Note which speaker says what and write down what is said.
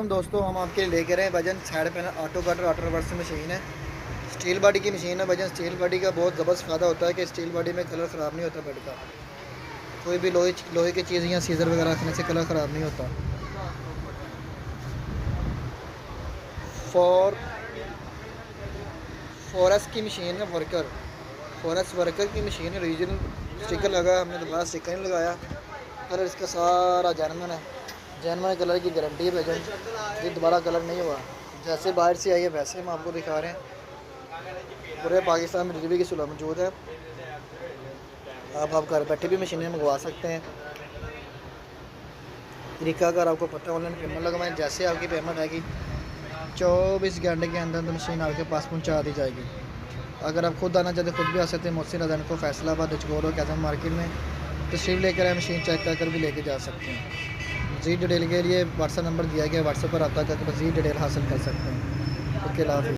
Speaker 1: हम दोस्तों हम आपके लिए लेकर आए वजन side panel auto cutter auto reverse machine है। स्टील बॉडी की मशीन है। वजन स्टील बॉडी का बहुत ज़बरदस्त फ़ायदा होता है कि स्टील बॉडी में कलर ख़राब नहीं होता बेड का। कोई भी लोहे की चीज़ या सीज़र वगैरह रखने से कलर ख़राब नहीं होता। फॉर फॉरेस्ट की मशीन है। फॉरेस्ट वर्कर की मशीन है। रीजनल स्टिकर लगा है, हमने दोबारा स्टिकर नहीं लगाया। कलर इसका सारा जर्मन है। जर्मन कलर की गारंटी है भैया, ये दोबारा कलर नहीं हुआ। जैसे बाहर से आई है वैसे हम आपको दिखा रहे हैं। पूरे पाकिस्तान में डिलीवरी की सुविधा मौजूद है। आप घर बैठे भी मशीनें मंगवा सकते हैं। तरीका अगर आपको पता है, ऑनलाइन पेमेंट लगवाएं। जैसे आपकी पेमेंट आएगी 24 घंटे के अंदर तो मशीन आपके पास पहुंचा दी जाएगी। अगर आप खुद आना चाहते खुद भी आ सकते हैं। मोहसिन अजान को फैसलाबाद अजगोर और कैथन मार्केट में तशरीफ़ लेकर आए। मशीन चेक कर भी लेके जा सकते हैं। मज़ीद डिटेल के लिए व्हाट्सएप नंबर दिया गया, व्हाट्सएप पर रब्ता करके मज़ीद डिटेल हासिल कर सकते हैं। ओके, अल्लाह हाफ़िज़।